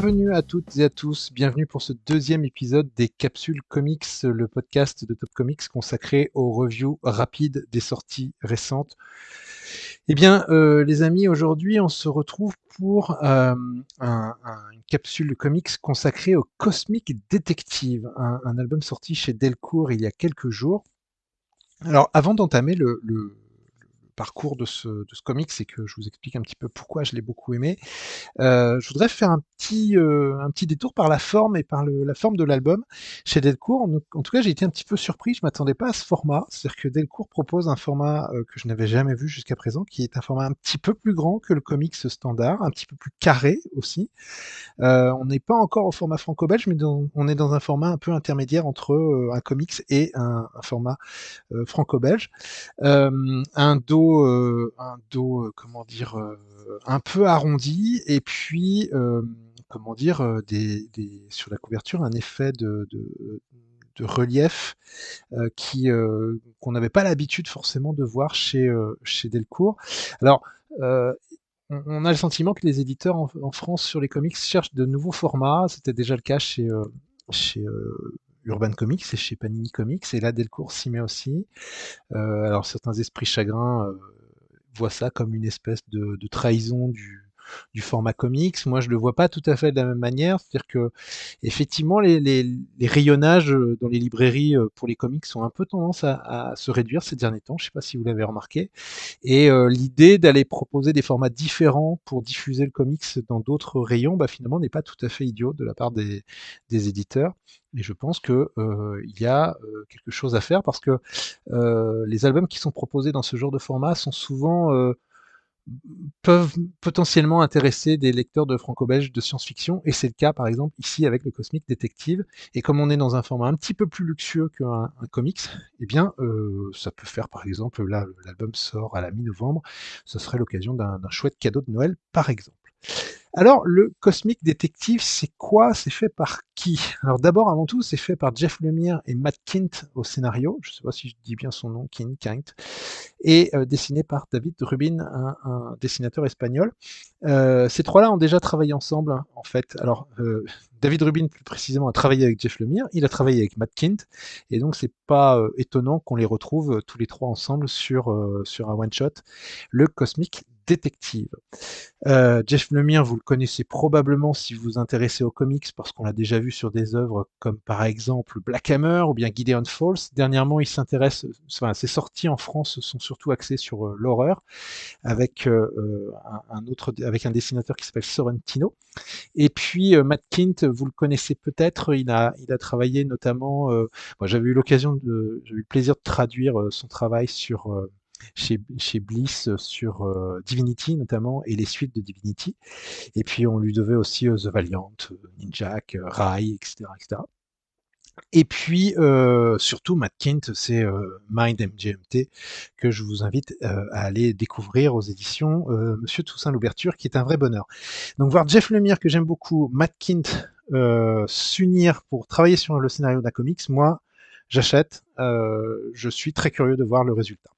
Bienvenue à toutes et à tous, bienvenue pour ce deuxième épisode des Capsules Comics, le podcast de Top Comics consacré aux reviews rapides des sorties récentes. Eh bien, les amis, aujourd'hui, on se retrouve pour une capsule de comics consacrée au Cosmic Detective, un album sorti chez Delcourt il y a quelques jours. Alors, avant d'entamer le parcours de ce comics et que je vous explique un petit peu pourquoi je l'ai beaucoup aimé, je voudrais faire un petit détour par la forme et par la forme de l'album. Chez Delcourt, en tout cas, j'ai été un petit peu surpris, je m'attendais pas à ce format. C'est-à-dire que Delcourt propose un format que je n'avais jamais vu jusqu'à présent, qui est un format un petit peu plus grand que le comics standard, un petit peu plus carré aussi. On n'est pas encore au format franco-belge, mais on est dans un format un peu intermédiaire entre un comics et un format franco-belge. Comment dire, un peu arrondi, et puis, comment dire, sur la couverture, un effet de relief qu'on n'avait pas l'habitude forcément de voir chez Delcourt. Alors, on a le sentiment que les éditeurs en France sur les comics cherchent de nouveaux formats. C'était déjà le cas chez Urban Comics et chez Panini Comics, et là Delcourt s'y met aussi. Alors certains esprits chagrins voient ça comme une espèce de trahison du format comics. Moi, je le vois pas tout à fait de la même manière. C'est-à-dire que effectivement, les rayonnages dans les librairies pour les comics ont un peu tendance à se réduire ces derniers temps. Je sais pas si vous l'avez remarqué. Et l'idée d'aller proposer des formats différents pour diffuser le comics dans d'autres rayons, bah, finalement, n'est pas tout à fait idiot de la part des éditeurs. Et je pense que il y a quelque chose à faire, parce que les albums qui sont proposés dans ce genre de format sont souvent peuvent potentiellement intéresser des lecteurs de franco-belge de science-fiction, et c'est le cas par exemple ici avec le Cosmic Detective. Et comme on est dans un format un petit peu plus luxueux qu'un comics, eh bien ça peut faire, par exemple, là l'album sort à la mi-novembre, ce serait l'occasion d'un chouette cadeau de Noël par exemple. Alors, le Cosmic Detective, c'est quoi? C'est fait par qui? Alors d'abord, avant tout, c'est fait par Jeff Lemire et Matt Kindt au scénario. Je ne sais pas si je dis bien son nom, Kindt. Et dessiné par David Rubin, un dessinateur espagnol. Ces trois-là ont déjà travaillé ensemble, hein, en fait. Alors, David Rubin, plus précisément, a travaillé avec Jeff Lemire, il a travaillé avec Matt Kindt, et donc c'est pas étonnant qu'on les retrouve tous les trois ensemble sur un one-shot, le Cosmic Detective. Jeff Lemire, vous le connaissez probablement si vous vous intéressez aux comics, parce qu'on l'a déjà vu sur des œuvres comme par exemple Black Hammer ou bien Gideon Falls. Dernièrement, il s'intéresse, enfin, ses sorties en France sont surtout axées sur l'horreur, avec avec un dessinateur qui s'appelle Sorrentino. Et puis Matt Kindt, vous le connaissez peut-être, il a travaillé notamment. Moi, j'ai eu le plaisir de traduire son travail chez Bliss sur Divinity notamment, et les suites de Divinity. Et puis on lui devait aussi The Valiant, Ninjak, Rai, etc., etc. Et puis surtout Matt Kindt, c'est Mind MGMT, que je vous invite à aller découvrir aux éditions Monsieur Toussaint Louverture, qui est un vrai bonheur. Donc voir Jeff Lemire, que j'aime beaucoup, Matt Kindt s'unir pour travailler sur le scénario d'un comics, moi j'achète, je suis très curieux de voir le résultat.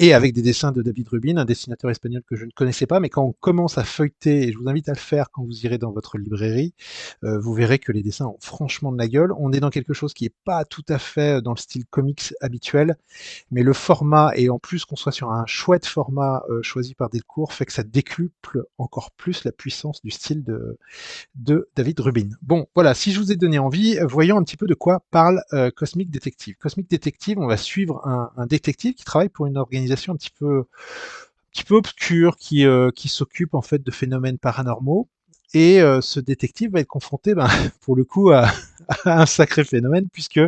Et avec des dessins de David Rubin, un dessinateur espagnol que je ne connaissais pas, mais quand on commence à feuilleter, et je vous invite à le faire quand vous irez dans votre librairie, vous verrez que les dessins ont franchement de la gueule. On est dans quelque chose qui n'est pas tout à fait dans le style comics habituel, mais le format, et en plus qu'on soit sur un chouette format choisi par Delcourt, fait que ça décuple encore plus la puissance du style de David Rubin. Bon, voilà, si je vous ai donné envie, voyons un petit peu de quoi parle Cosmic Detective. Cosmic Detective, on va suivre un détective qui travaille pour une organisation un petit peu obscure, qui s'occupe en fait de phénomènes paranormaux. Et ce détective va être confronté, ben, pour le coup, à un sacré phénomène, puisque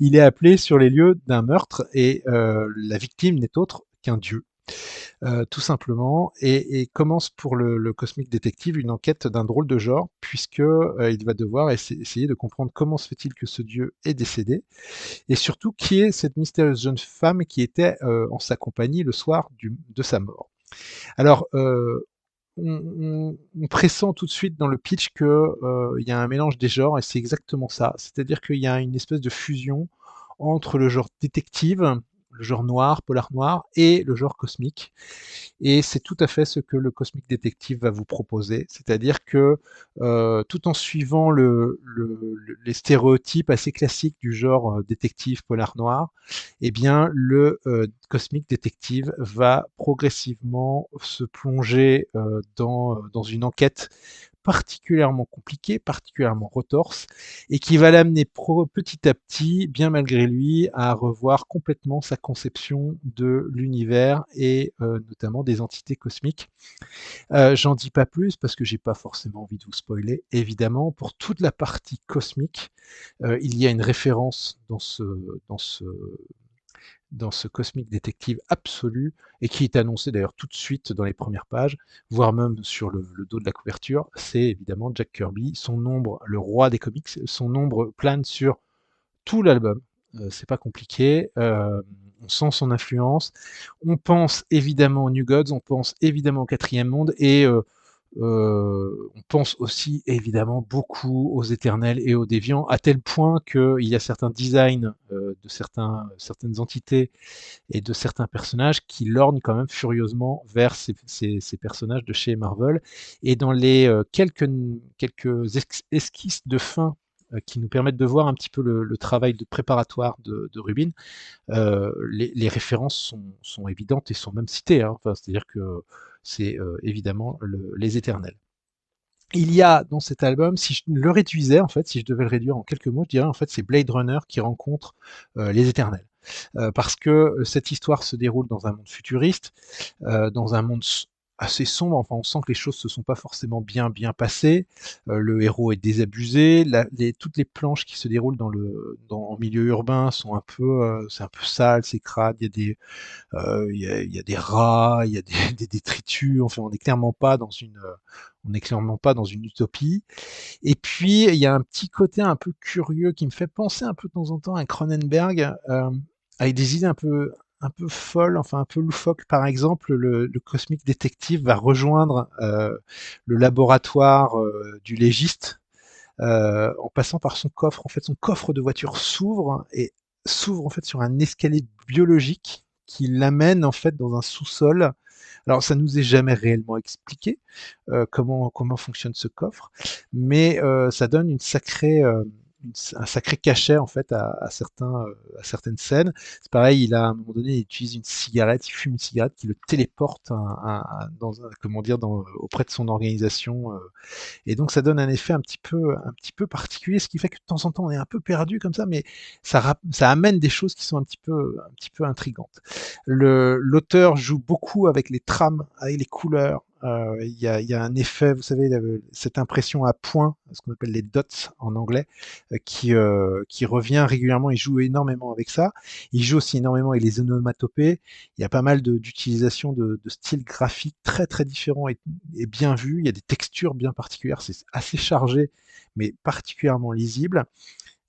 il est appelé sur les lieux d'un meurtre, et la victime n'est autre qu'un dieu, tout simplement, et commence pour le Cosmic Detective une enquête d'un drôle de genre, puisque il va devoir essayer de comprendre comment se fait-il que ce dieu est décédé, et surtout qui est cette mystérieuse jeune femme qui était en sa compagnie le soir de sa mort. Alors, on pressent tout de suite dans le pitch qu'il y a un mélange des genres, et c'est exactement ça. C'est-à-dire qu'il y a une espèce de fusion entre le genre détective, le genre noir, polar noir et le genre cosmique. Et c'est tout à fait ce que le Cosmic Detective va vous proposer. C'est-à-dire que tout en suivant les stéréotypes assez classiques du genre détective polar noir, eh bien le Cosmic Detective va progressivement se plonger dans une enquête particulièrement compliquée, particulièrement retorse, et qui va l'amener petit à petit, bien malgré lui, à revoir complètement sa conception de l'univers et notamment des entités cosmiques. J'en dis pas plus parce que j'ai pas forcément envie de vous spoiler. Évidemment, pour toute la partie cosmique, il y a une référence dans ce Cosmic Detective absolu et qui est annoncé d'ailleurs tout de suite dans les premières pages, voire même sur le dos de la couverture, c'est évidemment Jack Kirby. Son ombre, le roi des comics, son ombre plane sur tout l'album. C'est pas compliqué. On sent son influence. On pense évidemment aux New Gods, on pense évidemment au quatrième monde et on pense aussi évidemment beaucoup aux éternels et aux déviants, à tel point qu'il y a certains designs de certaines entités et de certains personnages qui lorgnent quand même furieusement vers ces personnages de chez Marvel. Et dans les quelques esquisses de fin qui nous permettent de voir un petit peu le travail de préparatoire de Rubin, les références sont évidentes et sont même citées. Hein. Enfin, c'est-à-dire que c'est évidemment les éternels. Il y a dans cet album, si je le réduisais, en fait, si je devais le réduire en quelques mots, je dirais en fait c'est Blade Runner qui rencontre les éternels. Parce que cette histoire se déroule dans un monde futuriste, dans un monde assez sombre. Enfin, on sent que les choses se sont pas forcément bien passées. Le héros est désabusé. Toutes les planches qui se déroulent en milieu urbain sont c'est un peu sale, c'est crade. Il y a des rats, il y a des détritus. Enfin, on n'est clairement pas dans une utopie. Et puis, il y a un petit côté un peu curieux qui me fait penser un peu de temps en temps à Cronenberg, avec des idées un peu folles, enfin un peu loufoques. Par exemple, le Cosmic Detective va rejoindre le laboratoire du légiste en passant par son coffre. En fait, son coffre de voiture s'ouvre et s'ouvre en fait sur un escalier biologique qui l'amène en fait dans un sous-sol. Alors, ça nous est jamais réellement expliqué comment fonctionne ce coffre, mais ça donne un sacré cachet en fait à certaines scènes. C'est pareil, à un moment donné, il utilise une cigarette, il fume une cigarette qui le téléporte comment dire, auprès de son organisation. Et donc ça donne un effet un petit peu particulier, ce qui fait que de temps en temps on est un peu perdu comme ça, mais ça amène des choses qui sont un petit peu intrigantes. L'auteur joue beaucoup avec les trames, avec les couleurs. Il y a un effet, vous savez, cette impression à points, ce qu'on appelle les dots en anglais, qui revient régulièrement. Il joue énormément avec ça. Il joue aussi énormément avec les onomatopées. Il y a pas mal d'utilisation de styles graphiques très différents et bien vus. Il y a des textures bien particulières. C'est assez chargé, mais particulièrement lisible.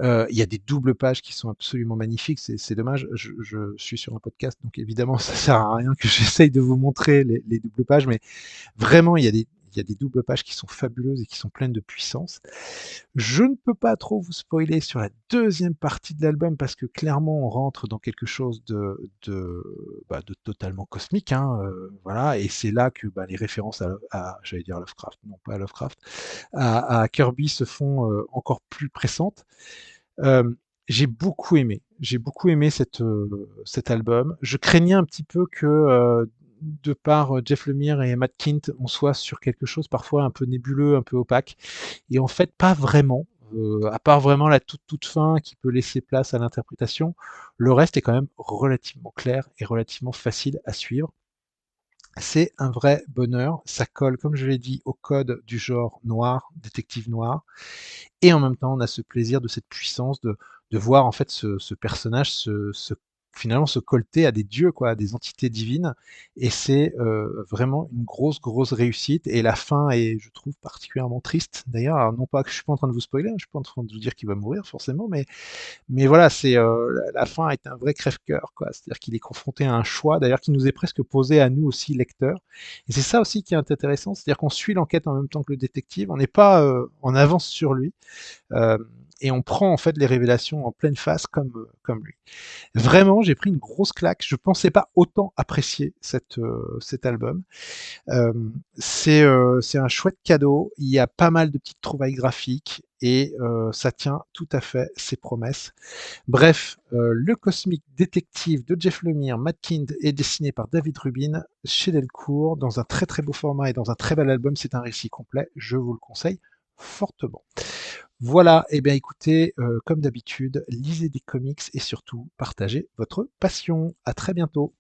Il y a des doubles pages qui sont absolument magnifiques. C'est dommage, je suis sur un podcast, donc évidemment, ça sert à rien que j'essaye de vous montrer les doubles pages, mais vraiment, il y a des doubles pages qui sont fabuleuses et qui sont pleines de puissance. Je ne peux pas trop vous spoiler sur la deuxième partie de l'album parce que clairement, on rentre dans quelque chose de totalement cosmique, hein, voilà, et c'est là que les références j'allais dire Lovecraft, non pas à Lovecraft, à Kirby se font encore plus pressantes. Euh, j'ai beaucoup aimé cet album. Je craignais un petit peu que, de par Jeff Lemire et Matt Kindt, on soit sur quelque chose parfois un peu nébuleux, un peu opaque. Et en fait, pas vraiment. À part vraiment la toute fin qui peut laisser place à l'interprétation, le reste est quand même relativement clair et relativement facile à suivre. C'est un vrai bonheur. Ça colle, comme je l'ai dit, au code du genre noir, détective noir. Et en même temps, on a ce plaisir de cette puissance de voir en fait ce personnage finalement se colter à des dieux, quoi, à des entités divines. Et c'est vraiment une grosse réussite. Et la fin est, je trouve, particulièrement triste. D'ailleurs, alors, non pas que je suis pas en train de vous spoiler, hein, je suis pas en train de vous dire qu'il va mourir forcément, mais voilà, la fin est un vrai crève-cœur, quoi. C'est-à-dire qu'il est confronté à un choix, d'ailleurs, qui nous est presque posé à nous aussi, lecteurs. Et c'est ça aussi qui est intéressant, c'est-à-dire qu'on suit l'enquête en même temps que le détective, on n'est pas en avance sur lui. Euh, et on prend en fait les révélations en pleine face comme lui. Vraiment, j'ai pris une grosse claque. Je pensais pas autant apprécier cet album. C'est un chouette cadeau. Il y a pas mal de petites trouvailles graphiques et ça tient tout à fait ses promesses. Bref, le Cosmic Détective de Jeff Lemire, Matt Kind est dessiné par David Rubin chez Delcourt dans un très très beau format et dans un très bel album. C'est un récit complet. Je vous le conseille fortement. Voilà, et bien écoutez, comme d'habitude, lisez des comics et surtout partagez votre passion. À très bientôt.